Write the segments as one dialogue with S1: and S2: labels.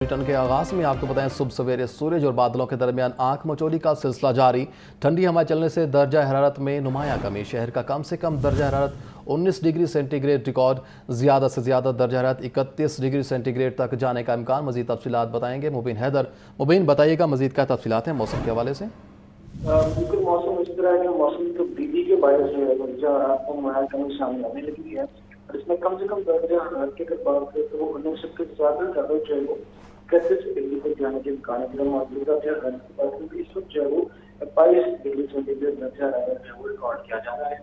S1: Bulletin के आगाज में आपको बताएं, सुबह सवेरे सूरज और बादलों के दरमियान आंख मचोली का सिलसिला जारी। ठंडी हवा चलने से दर्जा हरारत में नुमाया कमी। शहर का कम से कम दर्जा हरारत 19 डिग्री सेंटीग्रेड रिकॉर्ड। ज्यादा से ज्यादा दर्जा हरारत 31 डिग्री सेंटीग्रेड तक जाने का इम्कान। मजीद तफसीलात बताएंगे मुबीन हैदर। मुबीन, बताइएगा मजीद क्या तफसीलात हैं मौसम के हवाले से।
S2: बिल्कुल, मौसम इस तरह है कि मौसम की तब्दीली के बायस जो है दर्जा हरारत में नुमाया कमी सामने आने लगी है और इसमें कम से कम दर्जा हरारत की अगर बात करें तो वो 19 से ज्यादा जो है वो 31 डिग्री तक जाने के इम्कान है। मौजूदा दर्जा हरारत की बात करें इस वक्त जो है वो 22 डिग्री सेंटीग्रेड दर्जा हरारत है वो रिकॉर्ड किया जा रहा है।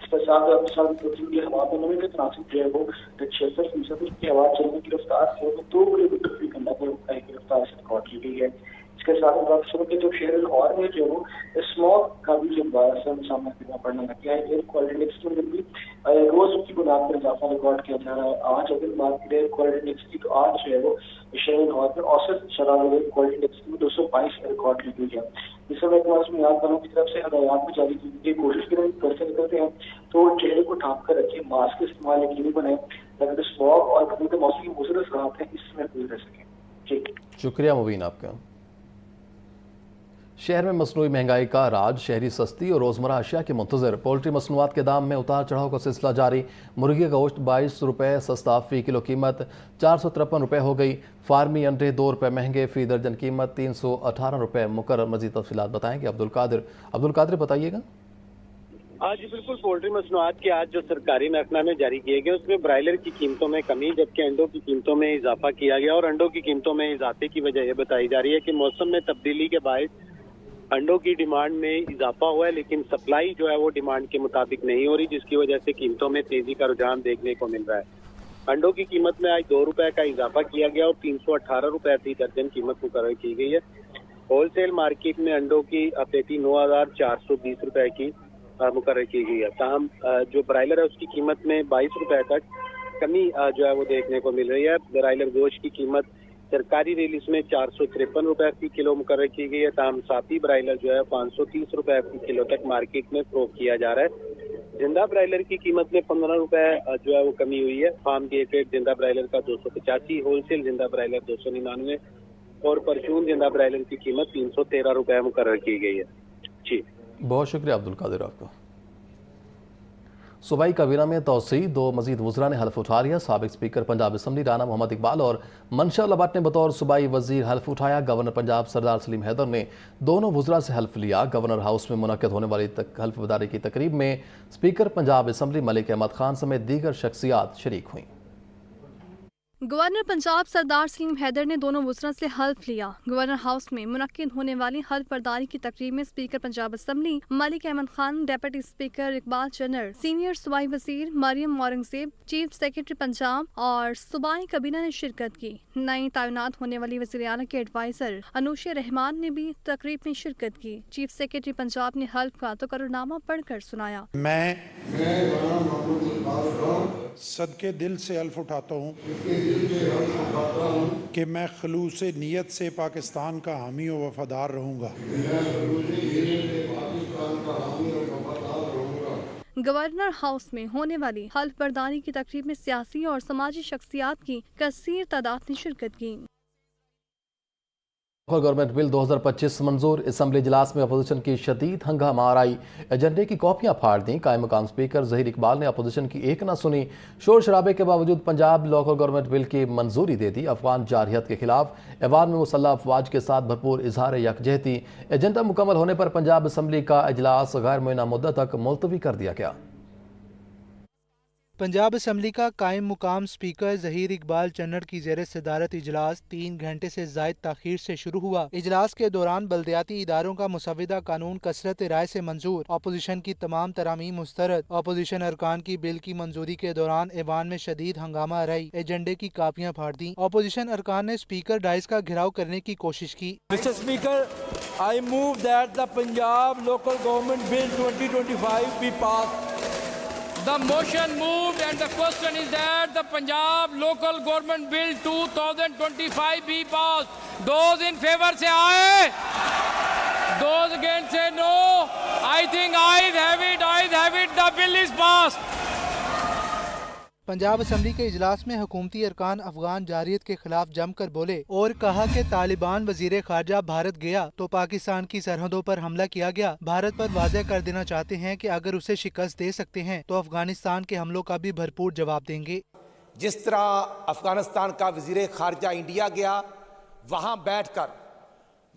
S2: इसके साथ की हवा में नमी के तनासिब जो है वो 76% की हवा चलने की रफ्तार से 2 किलोमीटर फी घंटा की रफ्तार से रिकॉर्ड की गई है। इसके साथ सुबह के जो शहर लाहौर में जो वो स्मॉग का भी जो सामना करना पड़ने लग गया है। एयर क्वालिटी इंडेक्स में भी रोज की बुनियाद पर इजाफा रिकॉर्ड किया जा रहा है। आज अगर बात करें एयर क्वालिटी इंडेक्स की तो आज जो है वो शहर लाहौर में औसत शराब एयर क्वालिटी इंडेक्स की 222 रिकॉर्ड की गई है। इस समय मौसम याद वालों की तरफ से हदायत में जारी की कोशिश करें, घर से निकलते हैं तो चेहरे को ढांप कर रखें, मास्क इस्तेमाल यकीनी बनाए ताकि स्मॉग और गर्मी के मौसम की मुसरत राहत है इसमें दूर रह सकें। ठीक,
S1: शुक्रिया मुबीन आपका। शहर में मसनूई महंगाई का राज। शहरी सस्ती और रोज़मर्रा अशिया के मुंतज़र। पोल्ट्री मसनूआत के दाम में उतार चढ़ाव का सिलसिला जारी। मुर्गी का गोश्त 22 रुपये सस्ता, फ़ी किलो कीमत 453 रुपये हो गई। फार्मी अंडे 2 रुपये महंगे, फ़ी दर्जन कीमत 318 रुपये मुकर्रर। मज़ीद तफसीलात बताएंगे अब्दुल कादिर बताइएगा।
S3: आज बिल्कुल पोल्ट्री मसनूआत के आज जो सरकारी महकमा जारी किए गए उसमें ब्रायलर की कीमतों में कमी जबकि अंडों की कीमतों में इजाफा किया गया और अंडों की कीमतों में इजाफे की वजह यह बताई जा रही है कि मौसम में तब्दीली के बायस अंडों की डिमांड में इजाफा हुआ है लेकिन सप्लाई जो है वो डिमांड के मुताबिक नहीं हो रही जिसकी वजह से कीमतों में तेजी का रुझान देखने को मिल रहा है। अंडों की कीमत में आज 2 रुपए का इजाफा किया गया और 318 रुपए फी दर्जन कीमत मुकर्रर की गई है। होलसेल मार्केट में अंडों की पेटी 9,420 रुपए की मुकर्रर की गई है। ताहम जो ब्रायलर है उसकी कीमत में 22 रुपए तक कमी जो है वो देखने को मिल रही है। ब्रायलर गोश्त की कीमत सरकारी रिलीज में 453 रुपए फी किलो मुकर्रर की गई है। ताहम साथी ब्रायलर जो है 530 रुपए फी किलो तक मार्केट में फरोख्त किया जा रहा है। जिंदा ब्रायलर की कीमत में 15 रुपए जो है वो कमी हुई है। फार्म गेटेड जिंदा ब्रायलर का 285, होलसेल जिंदा ब्रायलर 299 और परचून जिंदा ब्रायलर की कीमत 313 रुपए मुकर्रर की गई है। जी,
S1: बहुत शुक्रिया अब्दुल कादिर आपका। सूबाई काबीना में तोसी। 2 मजीद वज़रा ने हल्फ उठा लिया। साबिक स्पीकर पंजाब असम्बली राना मोहम्मद इकबाल और मंशा लबाट ने बतौर सूबाई वजीर हल्फ उठाया। गवर्नर पंजाब सरदार सलीम हैदर ने दोनों वज़रा से हल्फ लिया। गवर्नर हाउस में मुनक्किद होने वाली हल्फ बदारी की तकरीब में स्पीकर पंजाब असम्बली मलिक अहमद खान समेत दीगर शख्सियात शरीक हुई।
S4: गवर्नर पंजाब सरदार सलीम हैदर ने दोनों वज़रा से हल्फ लिया। गवर्नर हाउस में मुनक्किद होने वाली हल्फ बर्दारी की तकरीब में speaker Punjab assembly Malik Ahmad Khan, deputy speaker Iqbal Channar, senior सूबाई वजीर मरियम औरंगजेब, चीफ सेक्रेटरी पंजाब और सूबाई काबीना ने शिरकत की। नई तैनात होने वाली वज़ीर आला के एडवाइजर अनूशे रहमान ने भी तकरीब में शिरकत की। चीफ सेक्रेटरी पंजाब ने हल्फ का तकर्रुनामा पढ़कर सुनाया।
S5: मैं सदके दिल से हल्फ उठाता हूँ कि मैं खलूस नीयत से पाकिस्तान का हामी और वफादार रहूँगा।
S4: गवर्नर हाउस में होने वाली हल्फ बर्दारी की तकरीब में सियासी और समाजी शख्सियात की कसीर तादाद ने शिरकत की।
S1: लोकल गवर्नमेंट बिल 2025 मंजूर। असम्बली इजलास में अपोजिशन की शदीद हंगामा आई। एजेंडे की कॉपियां फाड़ दी। कायम मकाम स्पीकर ज़हीर इकबाल ने अपोजिशन की एक न सुनी। शोर शराबे के बावजूद पंजाब लोकल गवर्नमेंट बिल की मंजूरी दे दी। अफगान जारहियत के खिलाफ ऐवान में मुसल्लह अफवाज के साथ भरपूर इजहार यकजहती। एजेंडा मुकम्मल होने पर पंजाब असम्बली का इजलास गैर मुय्यना मुद्दत तक मुलतवी कर दिया गया।
S6: पंजाब असम्बली का कायम मुकाम स्पीकर ज़हीर इकबाल चन्नर की ज़ेर सदारत इजलास 3 घंटे से ज़ायद ताख़ीर से शुरू हुआ। इजलास के दौरान बल्दियाती इदारों का मुसविदा कानून कसरत राय से मंजूर। अपोजिशन की तमाम तरामीम मुस्तरद। अपोजिशन अरकान की बिल की मंजूरी के दौरान ऐवान में शदीद हंगामा रही। एजेंडे की कापियां फाड़ दी। अपोजिशन अरकान ने स्पीकर डाइस का घेराव करने की कोशिश की।
S7: Mister speaker, I move that the Punjab local government bill 2025 be passed.
S8: The motion moved and the question is that the Punjab Local Government Bill 2025 be passed. Those in favor say aye. Those against say no. I think ayes have it. The bill is passed.
S6: Punjab assembly के इजलास में हुकूमती अरकान अफगान जारियत के खिलाफ जमकर बोले और कहा कि तालिबान वजीर खारजा भारत गया तो पाकिस्तान की सरहदों पर हमला किया गया। भारत पर वाज़ेह कर देना चाहते हैं कि अगर उसे शिकस्त दे सकते हैं तो अफगानिस्तान के हमलों का भी भरपूर जवाब देंगे।
S9: जिस तरह अफगानिस्तान का वजीर खारजा इंडिया गया, वहाँ बैठकर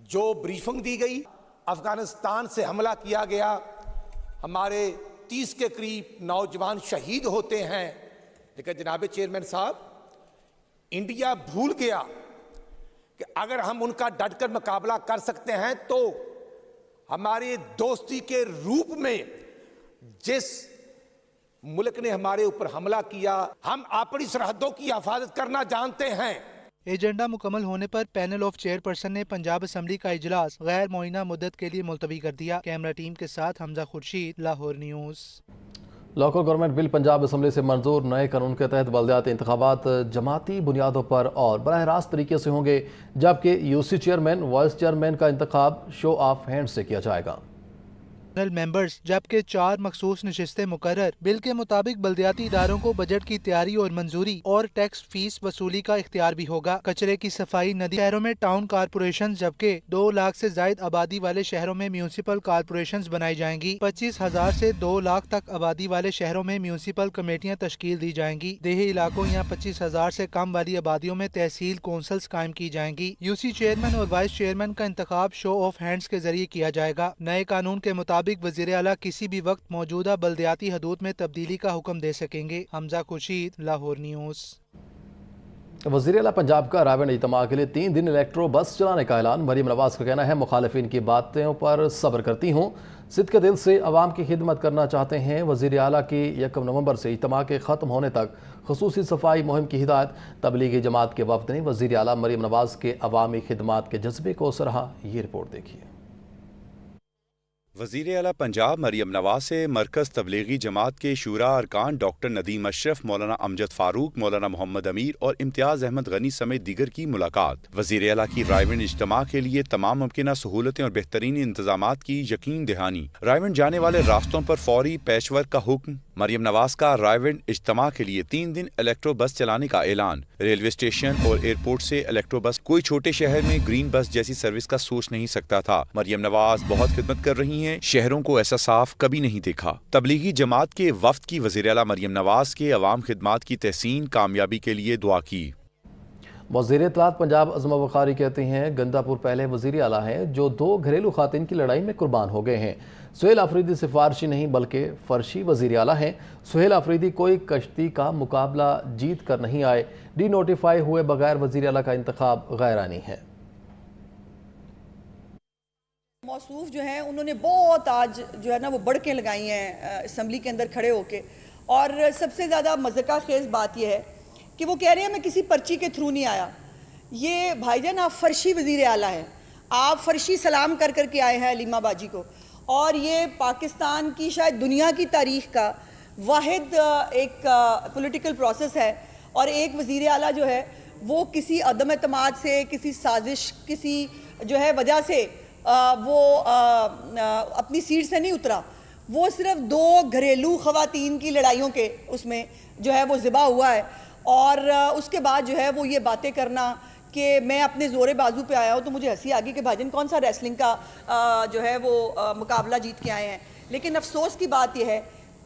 S9: जो ब्रीफिंग दी गई, अफगानिस्तान से हमला किया गया, हमारे 30 के करीब नौजवान शहीद होते हैं, लेकिन जनाब चेयरमैन साहब, इंडिया भूल गया कि अगर हम उनका डटकर मुकाबला कर सकते हैं तो हमारे दोस्ती के रूप में जिस मुल्क ने हमारे ऊपर हमला किया, हम अपनी सरहदों की हिफाजत करना जानते हैं।
S6: एजेंडा मुकम्मल होने पर पैनल ऑफ चेयरपर्सन ने पंजाब असम्बली का इजलास गैर मुअय्यना मुद्दत के लिए मुलतवी कर दिया। कैमरा टीम के साथ Hamza Khurshid, Lahore news.
S1: Local government bill Punjab assembly से मंजूर। नए कानून के तहत बल्दियाती इंतखाबात जमाती बुनियादों पर और बराह रास्त तरीके से होंगे, जबकि यूसी चेयरमैन, वाइस चेयरमैन का इंतखाब शो ऑफ हैंड से किया जाएगा।
S6: मेंबर्स जबकि 4 मखसूस नशिस्तें मुकर्रर। बिल के मुताबिक बल्दियाती इदारों को बजट की तैयारी और मंजूरी और टैक्स फीस वसूली का इख्तियार भी होगा। कचरे की सफाई, नदी शहरों में टाउन कारपोरेशन, जबकि 2 लाख से जायद आबादी वाले शहरों में म्यूनिसिपल कारपोरेशन बनाई जाएंगी। 25,000 से 2 लाख तक आबादी वाले शहरों में म्यूनिसिपल कमेटियाँ तश्कील दी जाएंगी। देही इलाकों या 25,000 से कम वाली आबादियों में तहसील कौंसल्स कायम की जाएंगी। यूसी चेयरमैन और वाइस चेयरमैन का इंतखाब शो ऑफ हैंड्स के जरिए किया जाएगा। नए कानून के मुताबिक वज़ीर आला किसी भी वक्त मौजूदा बल्दियाती हदूद में तब्दीली का हुक्म दे सकेंगे। हमजा खुर्शीद, लाहौर न्यूज़।
S1: वज़ीर आला पंजाब का रावण इज्तिमा के लिए 3 दिन इलेक्ट्रो बस चलाने का ऐलान। मरीम नवाज का कहना है, मुखालिफिन की बातों पर सब्र करती हूँ, सिद्क़ दिल से अवाम की खिदमत करना चाहते हैं। वज़ीर आला की 1 नवंबर से इज्तिमा के ख़त्म होने तक ख़ुसूसी सफाई मुहिम की हिदायत। तबलीगी जमात के वफ़द ने वज़ीर आला मरीम नवाज के अवामी खिदमात के जज्बे को सराहा। ये रिपोर्ट देखिए।
S10: वज़ीर आला पंजाब मरीम नवाज से मरकज़ तबलीगी जमात के शूरा अरकान डॉक्टर नदीम अशरफ, मौलाना अमजद फारूक, मौलाना मोहम्मद अमीर और इम्तियाज़ अहमद गनी समेत दीगर की मुलाकात। वज़ीर आला की रायवन इज्तिमा के लिए तमाम मुमकिन सहूलतें और बेहतरीन इंतजामात की यकीन दहानी। रायवन जाने वाले रास्तों पर फौरी पैचवर्क का हुक्म। मरीम नवाज का रायवन इज्तिमा के लिए 3 दिन इलेक्ट्रो बस चलाने का ऐलान। रेलवे स्टेशन और एयरपोर्ट से इलेक्ट्रो बस कोई छोटे शहर में ग्रीन बस जैसी सर्विस का सोच नहीं सकता था। मरीम नवाज बहुत खिदमत कर रही हैं, शहरों को ऐसा साफ कभी नहीं देखा। तबलीगी जमात के वफ्द की वज़ीर आला मरीम नवाज के अवाम खिदमात की तहसीन कामयाबी के लिए दुआ की।
S1: वज़ीर इत्तलात पंजाब अज़मा बुखारी कहते हैं, गंदापुर पहले वज़ीर आला हैं जो 2 घरेलू खातिन की लड़ाई में कुर्बान हो गए हैं। सुहेल आफरीदी सिफारशी नहीं बल्कि फर्शी वज़ीर आला हैं। सुहेल आफरीदी कोई कश्ती का मुकाबला जीत कर नहीं आए। डी नोटिफाई हुए बगैर वज़ीर आला का इंतखाब गैरानी है।
S11: मौसूफ जो हैं उन्होंने बहुत आज जो है ना वो बढ़के लगाई हैं असम्बली के अंदर खड़े होके, और सबसे ज़्यादा मज़े का खेज़ बात यह है कि वो कह रहे हैं मैं किसी पर्ची के थ्रू नहीं आया। ये भाईजान आप फर्शी वज़ीर आला हैं, आप फर्शी सलाम कर करके आए हैं अलीमा बाजी को, और ये पाकिस्तान की शायद दुनिया की तारीख़ का वाहिद एक पॉलिटिकल प्रोसेस है। और एक वज़ीर आला जो है वो किसी अदम एतमाद से, किसी साजिश, किसी जो है वजह से वो अपनी सीट से नहीं उतरा। वो सिर्फ 2 घरेलू ख़वातीन की लड़ाइयों के उसमें जो है वो ज़िबा हुआ है, और उसके बाद जो है वो ये बातें करना कि मैं अपने ज़ोरे बाजू पे आया हूँ। तो मुझे हंसी आ गई कि भाईजान कौन सा रेसलिंग का जो है वो मुकाबला जीत के आए हैं। लेकिन अफसोस की बात यह है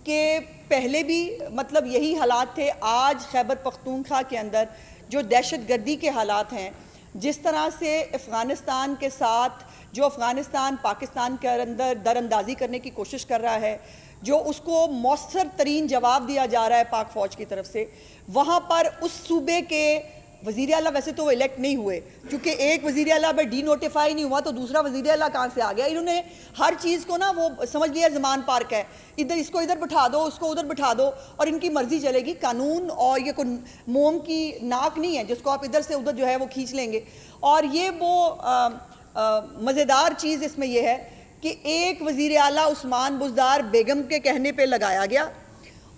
S11: कि पहले भी मतलब यही हालात थे। आज खैबर पख्तूनख्वा के अंदर जो दहशत गर्दी के हालात हैं, जिस तरह से अफ़गानिस्तान के साथ जो अफ़गानिस्तान पाकिस्तान के अंदर दरअंदाज़ी करने की कोशिश कर रहा है, जो उसको मौसर तरीन जवाब दिया जा रहा है पाक फ़ौज की तरफ से, वहाँ पर उस सूबे के वज़ीर आला वैसे तो वो इलेक्ट नहीं हुए, क्योंकि एक वज़ीर आला पर डी नोटिफाई नहीं हुआ तो दूसरा वज़ीर आला कहाँ से आ गया। इन्होंने हर चीज़ को ना वो समझ लिया ज़मान पार्क है, इधर इसको इधर बिठा दो, उसको उधर बिठा दो और इनकी मर्ज़ी चलेगी। कानून और ये कोई मोम की नाक नहीं है जिसको आप इधर से उधर जो है वो खींच लेंगे। और ये वो मज़ेदार चीज़ इसमें यह है कि एक वज़ीर आला उस्मान बुज़दार बेगम के कहने पे लगाया गया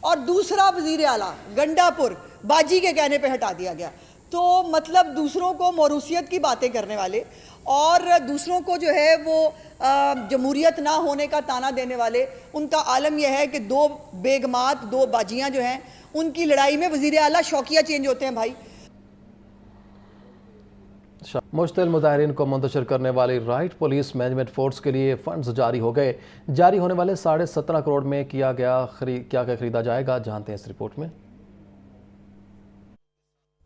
S11: और दूसरा वज़ीर आला गंडापुर बाजी के कहने पे हटा दिया गया। تو مطلب دوسروں کو موروثیت کی باتیں کرنے والے اور دوسروں کو جو ہے وہ جمہوریت نہ ہونے کا تانا دینے والے، ان کا عالم یہ ہے کہ دو بیگمات، دو باجیاں جو ہیں، ان کی لڑائی میں وزیر اعلیٰ شوقیہ چینج ہوتے ہیں بھائی۔
S1: مشتعل مظاہرین کو منتشر کرنے والی رائٹ پولیس مینجمنٹ فورس کے لیے فنڈز جاری ہو گئے۔ جاری ہونے والے 17.5 کروڑ میں کیا خریدا جائے گا، جانتے ہیں اس رپورٹ میں۔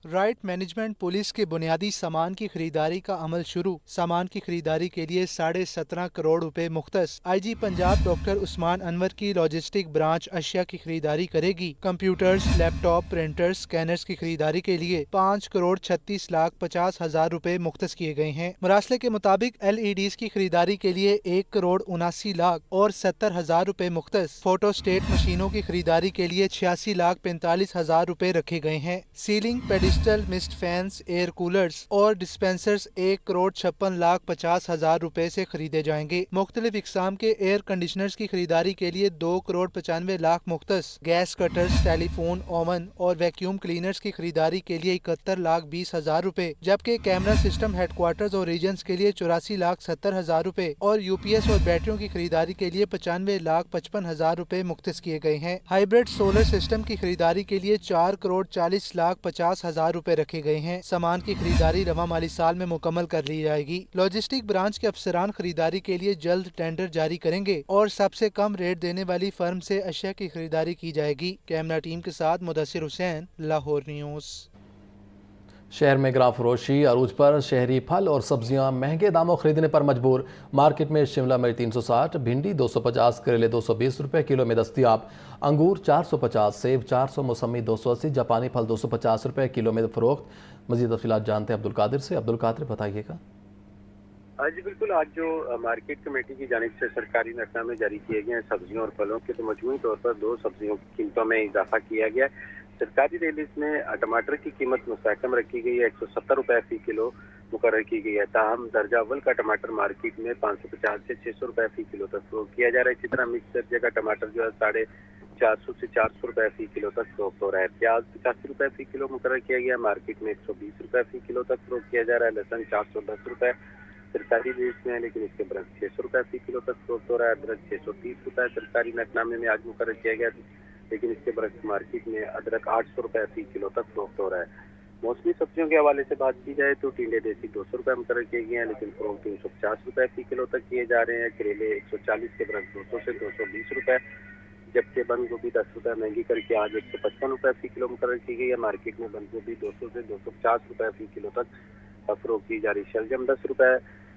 S6: رائٹ مینجمنٹ پولیس کے بنیادی سامان کی خریداری کا عمل شروع۔ سامان کی خریداری کے لیے 17.5 کروڑ روپے مختص۔ آئی جی پنجاب ڈاکٹر عثمان انور کی لاجسٹک برانچ اشیاء کی خریداری کرے گی۔ کمپیوٹرز، لیپ ٹاپ، پرنٹرز، سکینرز کی خریداری کے لیے 5,36,50,000 روپے مختص کیے گئے ہیں۔ مراسلے کے مطابق LED کی خریداری کے لیے 1,79,00,000 اور 70,000 روپے مختص۔ فوٹو اسٹیٹ مشینوں کی خریداری کے لیے 86,45,000 روپے رکھے گئے ہیں۔ Ceiling digital mist fans, air coolers اور ڈسپینسرز 1,56,50,000 روپے سے خریدے جائیں گے۔ مختلف اقسام کے ایئر کنڈیشنرز کی خریداری کے لیے 2,95,00,000 مختص۔ گیس کٹرز، ٹیلی فون، اوون اور ویکیوم کلینرز کی خریداری کے لیے 71,20,000 روپے، جبکہ کیمرہ سسٹم ہیڈ کوارٹرز اور ریجنز کے لیے 84,70,000 روپے اور UPS اور بیٹریوں کی خریداری کے لیے 95,55,000 روپے مختص کیے گئے ہیں۔ ہائیبرڈ سولر سسٹم کی خریداری کے لیے 4,40,50,000 روپے رکھے گئے ہیں۔ سامان کی خریداری رواں مالی سال میں مکمل کر لی جائے گی۔ لاجسٹک برانچ کے افسران خریداری کے لیے جلد ٹینڈر جاری کریں گے اور سب سے کم ریٹ دینے والی فرم سے اشیاء کی خریداری کی جائے گی۔ کیمرہ ٹیم کے ساتھ مدثر حسین، لاہور نیوز۔
S1: شہر میں گراں فروشی عروج پر، شہری پھل اور سبزیاں مہنگے داموں خریدنے پر مجبور۔ مارکیٹ میں شملہ مرچ 360، بھنڈی 250، کریلے 220 روپے کلو میں دستیاب۔ انگور 450، سیب 400، موسمی 280، جاپانی پھل 250 روپے کلو میں فروخت۔ مزید تفصیلات جانتے ہیں عبدالقادر سے۔ عبدالقادر بتائیے گا۔
S3: جی بالکل، آج جو مارکیٹ کمیٹی کی جانب سے سرکاری نقطہ جاری کیے گئے ہیں سبزیوں اور پھلوں کے، تو مجموعی طور پر 2 سبزیوں کی قیمتوں میں اضافہ کیا گیا ہے۔ سرکاری ریلیز میں ٹماٹر کی قیمت مستحکم رکھی گئی ہے، 170 روپے فی کلو مقرر کی گئی ہے۔ تاہم درجہ اول کا ٹماٹر مارکیٹ میں 550 سے 600 روپے فی کلو تک فروخت کیا جا رہا ہے۔ اسی طرح مکس درجے کا ٹماٹر جو ہے 450 سے 400 روپے فی کلو تک فروخت ہو رہا ہے۔ پیاز 85 روپے فی کلو مقرر کیا گیا ہے، مارکیٹ میں 120 روپے فی کلو تک فروخت کیا جا رہا ہے۔ لہسن 410 روپے سرکاری ریٹ میں ہے، لیکن اس کے برعکس 600 روپے فی کلو تک فروخت ہو رہا ہے۔ ادرک 630 روپے سرکاری نقطہ میں آج مقرر کیا گیا، لیکن اس کے برعکس مارکیٹ میں ادرک 800 روپے فی کلو تک فروخت ہو رہا ہے۔ موسمی سبزیوں کے حوالے سے بات کی جائے تو ٹینڈے دیسی 200 روپے مقرر کیے گئے ہیں، لیکن فروخت 350 روپے فی کلو تک کیے جا رہے ہیں۔ کریلے 140 کے برعکس 200 سے 220 روپے، جبکہ بند گوبھی 10 روپے مہنگی کر کے آج 155 روپے فی کلو مقرر کی گئی ہے۔ مارکیٹ میں بند گوبھی 200 سے 250 روپے فی کلو تک فروخت کی جا رہی ہے۔ شلجم 10 روپے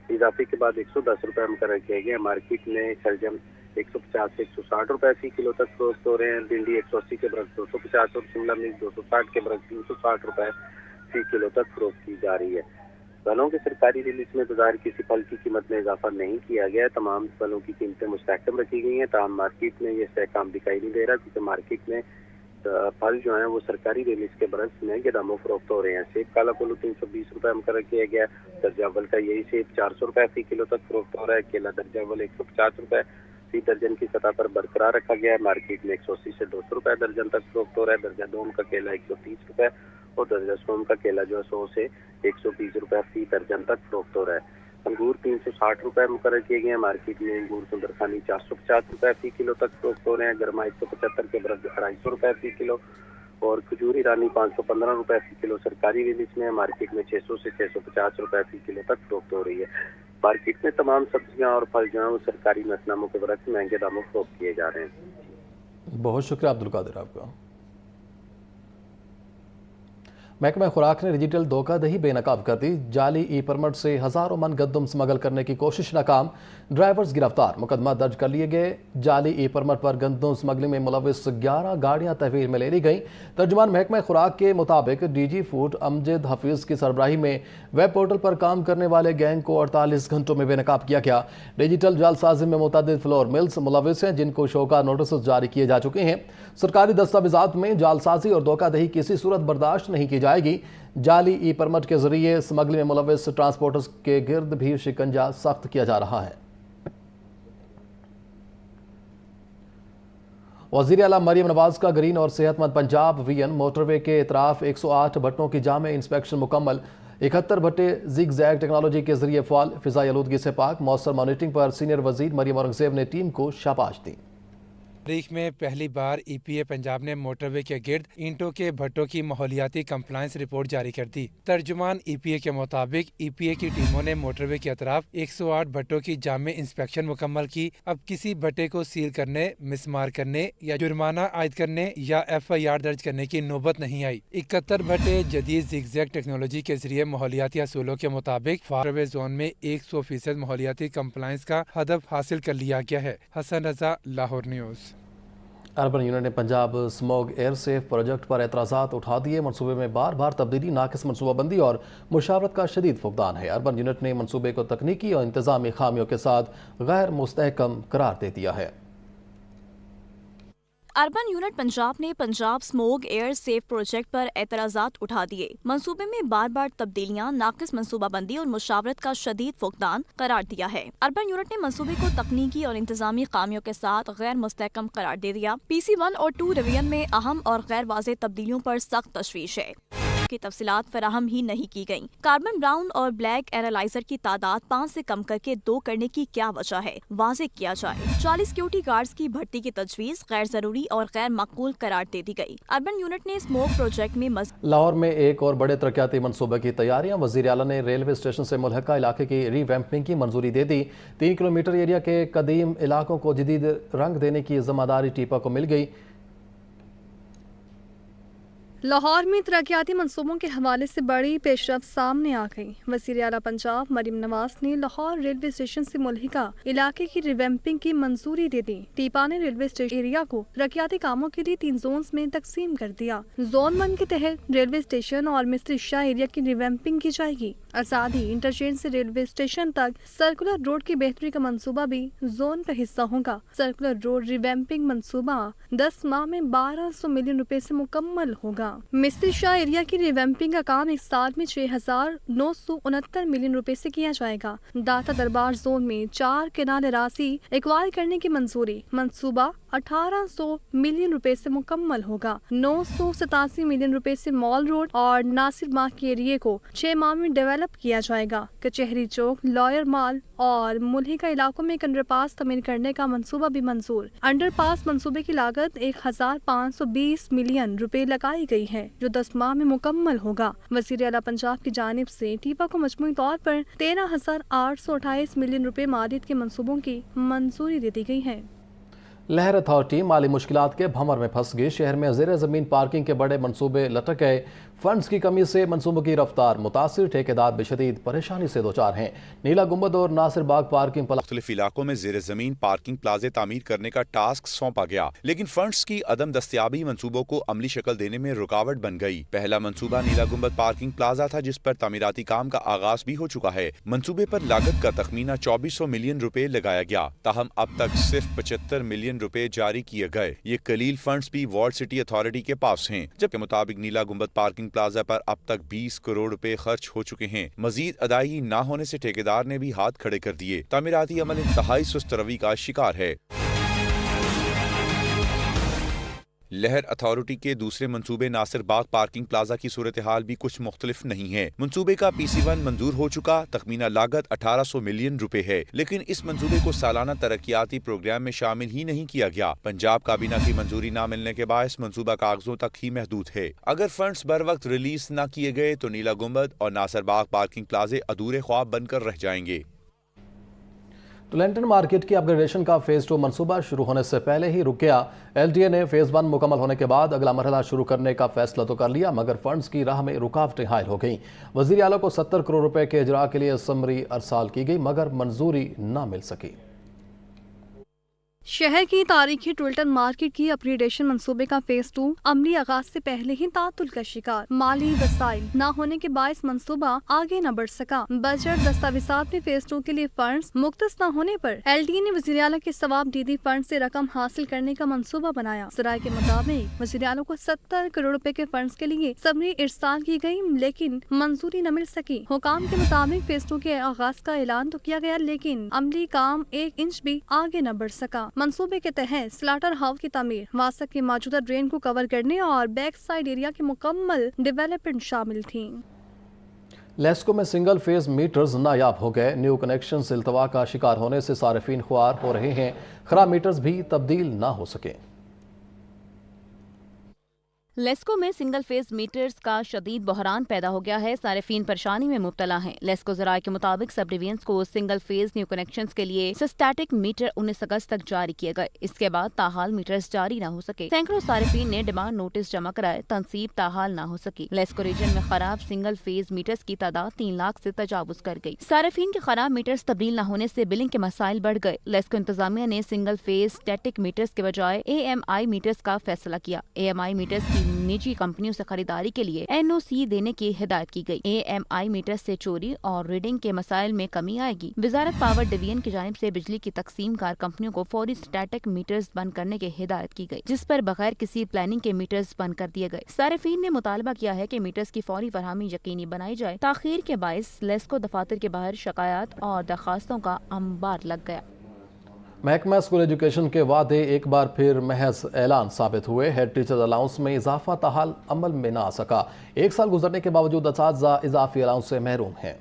S3: اضافے کے بعد 110 روپے مقرر کیے گئے ہیں۔ مارکیٹ میں شلجم 150 سے 160 روپے فی کلو تک فروخت ہو رہے ہیں۔ بھنڈی 180 کے برعکس 250 اور شملہ مرچ 260 کے برعکس 360 روپے فی کلو تک فروخت کی جا رہی ہے۔ پھلوں کے سرکاری ریلیز میں بظاہر کسی پھل کی قیمت میں اضافہ نہیں کیا گیا ہے، تمام پھلوں کی قیمتیں مستحکم رکھی گئی ہیں۔ تاہم مارکیٹ میں یہ استحکام دکھائی نہیں دے رہا، کیونکہ مارکیٹ میں پھل جو ہیں وہ سرکاری ریلیز کے برعکس مہنگے داموں فروخت ہو رہے ہیں۔ سیب کالا کلو 320 روپے مقرر کیا گیا ہے، درجہ اول کا یہی سیب 400 روپے فی کلو تک فروخت ہو رہا ہے۔ کیلا درجہ اول 150 روپے فی درجن کی سطح پر برقرار رکھا گیا ہے۔ مارکیٹ میں 180 سے 200 روپے درجن تک فروخت ہو رہا ہے۔ درجہ دوم کا کیلا 130 روپے اور درجہ سوم کا کیلا جو ہے 100 سے 120 روپے فی درجن تک فروخت ہو رہا ہے۔ انگور 360 روپے مقرر کیے گئے ہیں۔ مارکیٹ میں انگور سندرخانی 450 روپے فی کلو تک فروخت ہو رہے ہیں۔ گرما 175 کے برعکس 250 روپے فی کلو اور کھجور ایرانی 515 روپے فی کلو سرکاری ریلیز میں ہے۔ مارکیٹ میں 600 سے 650 روپے فی کلو تک فروخت ہو رہی ہے۔ مارکیٹ میں تمام سبزیاں اور پھل جو ہیں وہ سرکاری نقطوں کے برعکس مہنگے داموں فروخت کیے جا رہے ہیں۔
S1: بہت شکریہ عبدالقادر آپ کا۔ محکمہ خوراک نے ڈیجیٹل دھوکہ دہی بے نقاب کر دی۔ جعلی ای پرمٹ سے ہزاروں من گندم سمگل کرنے کی کوشش ناکام، ڈرائیورز گرفتار، مقدمہ درج کر لیے گئے۔ جعلی ای پرمٹ پر گندم سمگلنگ میں ملوث 11 گاڑیاں تحویل میں لے لی گئیں۔ ترجمان محکمہ خوراک کے مطابق ڈی جی فوڈ امجد حفیظ کی سربراہی میں ویب پورٹل پر کام کرنے والے گینگ کو 48 گھنٹوں میں بے نقاب کیا گیا۔ ڈیجیٹل جعل سازی میں متعدد فلور ملز ملوث ہیں، جن کو شوکا نوٹسز جاری کیے جا چکے ہیں۔ سرکاری دستاویزات میں جعل سازی اور دھوکہ دہی کسی صورت برداشت نہیں کی جائے گی۔ جعلی ای پرمٹ کے ذریعے سمگلنگ میں ملوث ٹرانسپورٹرز کے گرد بھی شکنجہ سخت کیا جا رہا ہے۔ वज़ीर आला मरियम नवाज का ग्रीन और सेहतमंद पंजाब विजन मोटरवे के इतराफ 108 भट्टों की जामे इंस्पेक्शन मुकम्मल, 71 भट्टे जिग जैग टेक्नोलॉजी के जरिए फाल, फिजाई आलूदगी से पाक, मौसर मॉनिटरिंग पर सीनियर वजीर मरियम औरंगजेब ने टीम को शाबाश दी।
S12: तारीख में पहली बार EPA पंजाब ने मोटरवे के गिर्द ईंटों के भट्टों की माहौलियाती कंप्लायंस रिपोर्ट जारी कर दी। तर्जुमान EPA के मुताबिक EPA की टीमों ने मोटरवे के अतराफ 108 भट्टों की जामे इंस्पेक्शन मुकम्मल की। अब किसी भट्टे को सील करने, मिसमार करने या जुर्माना आयद करने या FIR दर्ज करने की नौबत नहीं आई। 71 भट्टे जदीद जिगजैग टेक्नोलॉजी के जरिए माहौलियाती असूलों के मुताबिक मोटरवे जोन में 100% माहौलियाती कंप्लायंस का हदफ हासिल कर लिया गया है। Hasan Raza, Lahore news.
S1: Urban unit ने Punjab smog air safe project पर एतराज़ात उठा दिए। मनसूबे में बार बार तब्दीली, नाकिस मनसूबाबंदी और मुशावरत का शदीद फुकदान है। अर्बन यूनिट ने मनसूबे को तकनीकी और इंतजामी खामियों के साथ गैर मुस्तहकम करार दे दिया है।
S13: अर्बन यूनिट पंजाब ने Punjab smog air safe project पर एतराज़ात उठा दिए। मंसूबे में बार बार तब्दीलियां, नाकिस मंसूबाबंदी और मुशावरत का शदीद फुकदान करार दिया है। अर्बन यूनिट ने मंसूबे को तकनीकी और इंतजामी खामियों के साथ गैर मुस्तहकम करार दे दिया। PC 1 और 2 रिवीजन में अहम और गैर वाज़ेह तब्दीलियों पर सख्त तशवीश है की तफसीलात फराहम ही नहीं की गयी। कार्बन ब्राउन और ब्लैक एनालाइजर की तादाद 5 से कम करके 2 करने की क्या वजह है, वाज़ेह किया जाए। 40 सिक्योरिटी गार्ड्स की भर्ती की तजवीज़ गैर जरूरी और गैर माकूल करार दे दी गई। अर्बन यूनिट ने स्मोक प्रोजेक्ट में
S1: लाहौर में एक और बड़े तरक्याती मनसूबे की तैयारियां। वज़ीर आला ने रेलवे स्टेशन से मुल्हका इलाके की रीवैम्पिंग की मंजूरी दे दी। 3 किलोमीटर एरिया के कदीम इलाकों को जदीद रंग देने की जिम्मेदारी टीपा को मिल गई।
S4: लाहौर में तरक्याती मंसूबों के हवाले से बड़ी पेशरफ्त सामने आ गई। वज़ीर आला पंजाब मरियम नवाज ने लाहौर रेलवे स्टेशन से मुल्हिका इलाके की रिवैम्पिंग की मंजूरी दे दी। टीपा ने रेलवे स्टेशन एरिया को तरक्याती कामों के लिए 3 जोन्स में तकसीम कर दिया। जोन 1 के तहत रेलवे स्टेशन और मिस्त्री शाह एरिया की रिवैम्पिंग की जाएगी। आजादी इंटरचेंज से रेलवे स्टेशन तक सर्कुलर रोड की बेहतरी का मंसूबा भी जोन का हिस्सा होगा। सर्कुलर रोड रिवैम्पिंग मंसूबा 10 माह में 1200 मिलियन रुपए से मुकम्मल होगा। मिस्त्री शाह एरिया की रिवैम्पिंग का काम 1 साल में 6,969 मिलियन रुपए से किया जाएगा। दाता दरबार जोन में 4 केनाल राशि एक्वायर करने की मंजूरी, मंसूबा 1800 मिलियन रुपए से मुकम्मल होगा। 987 मिलियन रुपए से मॉल रोड और नासिर बाग के एरिया को 6 माह में डेवलप किया जाएगा। कचहरी चौक, लॉयर माल और मुल्हिका इलाकों में एक अंडरपास तमीर करने का मंसूबा भी मंजूर। अंडरपास मंसूबे की लागत 1520 मिलियन रुपए लगाई गई है, जो 10 माह में मुकम्मल होगा। वज़ीर आला पंजाब की जानिब से टीपा को मजमूई तौर पर 13,828 मिलियन रुपए मालियत के मंसूबों की मंजूरी दे दी गई है।
S1: लहर अथॉरिटी माली मुश्किलात के भंवर में फंस गई। शहर में ज़ेर ज़मीन पार्किंग के बड़े मंसूबे लटक गए। फंड्स की कमी से मंसूबों की रफ्तार मुतासिर, ठेकेदार बेशदीद परेशानी से दो चार हैं। नीला गुंबद और नासिर बाग पार्किंग
S10: मुख्तलिफ इलाकों में ज़ेर ज़मीन पार्किंग प्लाजे तामीर करने का टास्क सौंपा गया, लेकिन फंड्स की अदम दस्तियाबी मंसूबों को अमली शक्ल देने में रुकावट बन गई। पहला मंसूबा नीला गुंबद पार्किंग प्लाजा था, जिस पर तामीराती काम का आगाज भी हो चुका है। मंसूबे पर लागत का तखमीना 2400 मिलियन रुपए लगाया गया, ताहम अब तक सिर्फ 75 मिलियन रुपए जारी किए गए। ये कलील फंड्स भी वार्ड सिटी अथॉरिटी के पास हैं, जबकि मुताबिक नीला गुंबद पार्किंग प्लाजा पर अब तक 20 करोड़ रुपए खर्च हो चुके हैं। मजीद अदायगी न होने से ठेकेदार ने भी हाथ खड़े कर दिए। तामीराती अमल इंतहाई सुस्त रवि का शिकार है। लहर अथॉरिटी के दूसरे मंसूबे नासिर बाग पार्किंग प्लाजा की सूरत हाल भी कुछ मुख्तलिफ नहीं है। मंसूबे का PC1 मंजूर हो चुका, तखमीना लागत 1800 मिलियन रुपए है, लेकिन इस मंसूबे को सालाना तरक्याती प्रोग्राम में शामिल ही नहीं किया गया। पंजाब काबीना की मंजूरी न मिलने के बायस मंसूबा कागजों तक ही महदूद है। अगर फंड्स बर वक्त रिलीज न किए गए तो नीला गुंबद और नासिर बाग पार्किंग प्लाजे अधूरे ख्वाब बनकर रह जाएंगे।
S1: टुलेंटन मार्केट की अपग्रेडेशन का फेज 2 मंसूबा शुरू होने से पहले ही रुक गया। LTA ने फेज 1 मुकम्मल होने के बाद अगला मरहला शुरू करने का फैसला तो कर लिया, मगर फंड्स की राह में रुकावटें हायल हो गईं। वज़ीर आला को 70 करोड़ रुपए के इजरा के लिए समरी अरसाल की गई, मगर मंजूरी न मिल सकी।
S4: शहर की तारीखी टुलेंटन मार्केट की अपग्रेडेशन मंसूबे का फेज 2 अमली आगाज से पहले ही तातुल का शिकार। माली वसाइल न होने के बायस मंसूबा आगे न बढ़ सका। बजट दस्तावेजात में फेज 2 के लिए फंड्स मुख्तस न होने पर LTA ने वज़ीर आला के सवाब दीदी फंड से रकम हासिल करने का मंसूबा बनाया। सराय के मुताबिक वज़ीर आला को 70 करोड़ रुपए के फंड्स के लिए समरी इरसाल की गई, लेकिन मंजूरी न मिल सकी। हुकाम के मुताबिक फेज 2 के आगाज का ऐलान तो किया गया, लेकिन अमली काम 1 इंच भी आगे न बढ़ सका। मंसूबे के तहत स्लाटर हाउस की तामीर, वासक की मौजूदा ड्रेन को कवर करने और बैक साइड एरिया की मुकम्मल डेवलपमेंट शामिल थी।
S1: लेस्को में सिंगल फेज मीटर्स नायाब हो गए। न्यू कनेक्शन इल्तवा का शिकार होने से सार्फिन खुआर हो रहे हैं। खराब मीटर्स भी तब्दील ना हो सके।
S14: लेस्को में सिंगल फेज मीटर्स का शदीद बहरान पैदा हो गया है। सार्फिन परेशानी में मुब्तला हैं। लेस्को ज़राए के मुताबिक सब डिवीजन्स को सिंगल फेज न्यू कनेक्शंस के लिए सिस्टैटिक मीटर 19 अगस्त तक जारी किए गए। इसके बाद ताहाल मीटर्स जारी न हो सके। सैकड़ों सार्फिन ने डिमांड नोटिस जमा कराए, तनसीब ताहाल न हो सकी। लेस्को रीजन में खराब सिंगल फेज मीटर्स की तादाद 3 लाख से तजावुज कर गई। सार्फिन के खराब मीटर्स तब्दील न होने से बिलिंग के मसाइल बढ़ गए। लेस्को इंतजामिया ने सिंगल फेज स्टैटिक मीटर्स के बजाय AMI मीटर्स का फैसला किया। AMI मीटर्स की निजी कंपनियों से खरीदारी के लिए NOC देने की हिदायत की गई। AMI मीटर से चोरी और रीडिंग के मसाइल में कमी आएगी। वजारत पावर डिवीजन की जानिब से बिजली की तकसीम कार कंपनियों को फौरी स्टैटिक मीटर्स बंद करने की हिदायत की गई, जिस पर बगैर किसी प्लानिंग के मीटर्स बंद कर दिए गए। सार्फिन ने मुतालबा किया है कि मीटर्स की फौरी फरहमी यकीनी बनाई जाए। ताखीर के बायस लेस्को दफातर के बाहर शिकायत और दरखास्तों का अंबार लग गया।
S1: महकमा स्कूल एजुकेशन के वादे एक बार फिर महज ऐलान साबित हुए। हेड टीचर अलाउंस में इजाफा ताहाल अमल में ना आ सका। 1 साल गुजरने के बावजूद असातिज़ा इजाफी अलाउंस से महरूम हैं।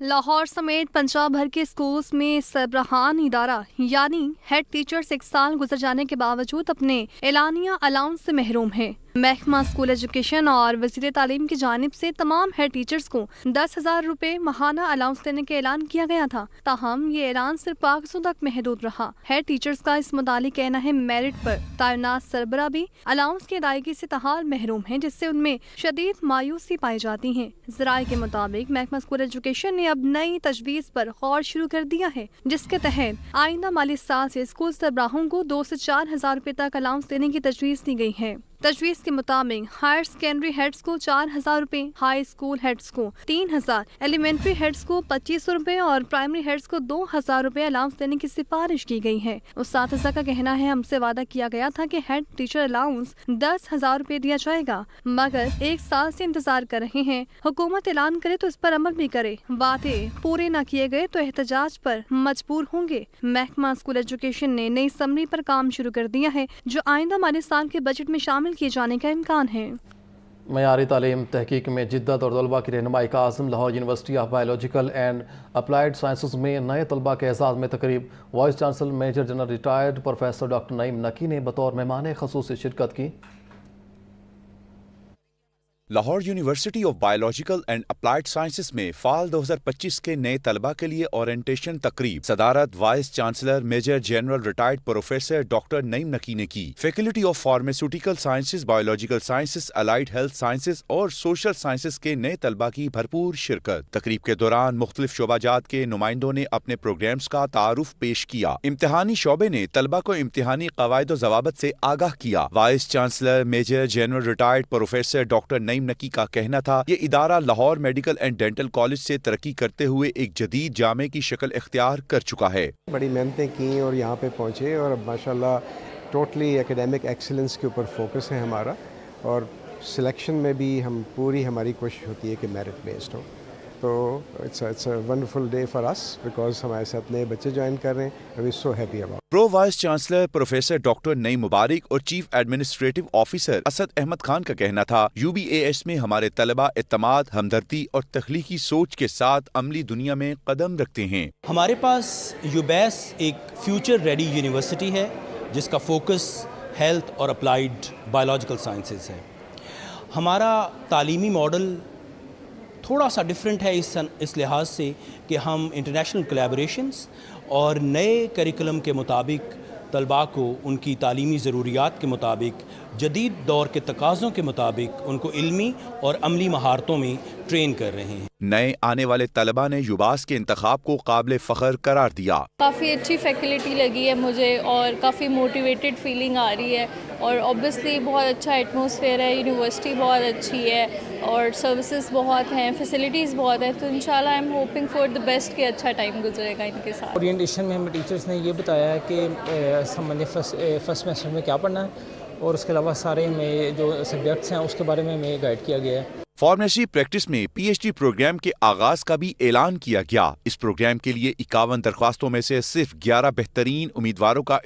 S4: लाहौर समेत पंजाब भर के स्कूल्स में सरबराहान इदारा यानी हेड टीचर्स 1 साल गुजर जाने के बावजूद अपने एलानिया अलाउंस से महरूम हैं। महकमा स्कूल एजुकेशन और वज़ीर तालीम की जानिब से तमाम हेड टीचर्स को 10,000 रुपये माहाना अलाउंस देने का ऐलान किया गया था। ताहम ये ऐलान सिर्फ कागजों तक महदूद रहा। हेड टीचर्स का इस मुतालिक कहना है मेरिट पर तैनात सरबरा भी अलाउंस की अदायगी से ताहाल महरूम हैं, जिससे उनमें शदीद मायूसी पाई जाती है। ज़राए के मुताबिक महकमा स्कूल एजुकेशन ने अब नई तजवीज़ पर गौर शुरू कर दिया है, जिसके तहत आइंदा माली साल से स्कूल सरबराहों को 2 से 4,000 रुपये तक अलाउंस देने की तजवीज़ दी गई है। तजवीज़ के मुताबिक हायर सेकेंडरी हेड्स को 4,000 रुपये, हाई स्कूल हेड्स को 3,000, एलिमेंट्री हेड्स को 2,500 रुपये और प्राइमरी हेड्स को 2,000 रुपये अलाउंस देने की सिफारिश की गई है। उस्तादिज़ा का कहना है हमसे वादा किया गया था कि हेड टीचर अलाउंस 10,000 रुपये दिया जाएगा, मगर 1 साल से इंतजार कर रहे हैं। हुकूमत ऐलान करे तो इस पर अमल भी करे, वादे पूरे न किए गए तो एहतजाज पर मजबूर होंगे। महकमा स्कूल एजुकेशन ने नई समरी पर काम शुरू कर दिया है, जो आइंदा माली साल के बजट में शामिल किए जाने का इम्कान है।
S1: मयारी तालीम तहकीक में जिद्दत और तलबा की रहनुमाई का आज़म Lahore university of biological and applied sciences में नए तलबा के एजाज़ में तकरीब vice chancellor major general retired professor doctor Naeem Naqi ने बतौर मेहमान ख़ुसूसी शिरकत की।
S10: Lahore university of biological and applied sciences में फाल 2025 के नए तलबा के लिए ओरिएंटेशन तकरीब सदारत vice chancellor major general retired professor doctor Naeem Naqi ने की। Faculty of pharmaceutical sciences, biological sciences, allied health sciences और सोशल साइंसेज के नए तलबा की भरपूर शिरकत। तकरीब के दौरान मुख्तलिफ शोबाजात के नुमाइंदों ने अपने प्रोग्राम्स का तारुफ पेश किया। इम्तिहानी शोबे ने तलबा को इम्तिहानी कवायद ज़वाबित से आगाह किया। Vice chancellor major general retired professor doctor Naeem Naqi का कहना था ये इदारा Lahore medical and dental college से तरक्की करते हुए एक जदीद जामे की शक्ल इख्तियार कर चुका है।
S15: बड़ी मेहनतें की और यहाँ पे पहुँचे और अब माशाल्लाह टोटली एकेडमिक एक्सीलेंस के ऊपर फोकस है हमारा, और सिलेक्शन में भी हम पूरी हमारी कोशिश होती है कि मेरिट बेस्ड हो। तो it's a wonderful day for us because हमारे साथ नए बच्चे ज्वाइन कर रहे हैं। We so happy about.
S10: Pro vice chancellor professor doctor Naeem Mubarak और chief administrative officer Asad Ahmad Khan का कहना था UBAS में हमारे तलबा इत्तमाद, हमदर्दी और तख्लीकी सोच के साथ अमली दुनिया में कदम रखते हैं।
S16: हमारे पास UBAS एक फ्यूचर रेडी यूनिवर्सिटी है जिसका फोकस हेल्थ और अप्लाइड बायोलॉजिकल साइंसेज है। हमारा तालीमी मॉडल थोड़ा सा डिफरेंट है इस लिहाज से कि हम इंटरनेशनल कोलैबोरेशंस और नए करिकुलम के मुताबिक तलबा को उनकी तालीमी ज़रूरियात के मुताबिक, जदीद दौर के तकाज़ों के मुताबिक उनको इल्मी और अमली महारतों में ट्रेन कर रहे हैं।
S10: नए आने वाले तलबा ने युबास के इंतखाब को काबिल फ़ख्र करार दिया।
S17: काफ़ी अच्छी फैकल्टी लगी है मुझे और काफ़ी मोटिवेटेड फीलिंग आ रही है, और ऑब्वियसली बहुत अच्छा एटमॉस्फेयर है, यूनिवर्सिटी बहुत अच्छी है और सर्विसेज बहुत हैं, फैसिलिटीज़ बहुत हैं। तो इंशाल्लाह I am hoping for the best कि अच्छा टाइम गुजरेगा इनके साथ।
S18: ओरिएंटेशन में हमें टीचर्स ने ये बताया है कि हमने फर्स्ट सेमेस्टर में क्या पढ़ना है और उसके अलावा सारे में जो सब्जेक्ट्स हैं उसके बारे में हमें गाइड किया गया है।
S10: फार्मेसी प्रैक्टिस में PhD प्रोग्राम के आगाज का भी ऐलान किया गया। इस प्रोग्राम के लिए 51 दरख्वास्तों में से सिर्फ 11 बेहतरीन उम्मीदवारों का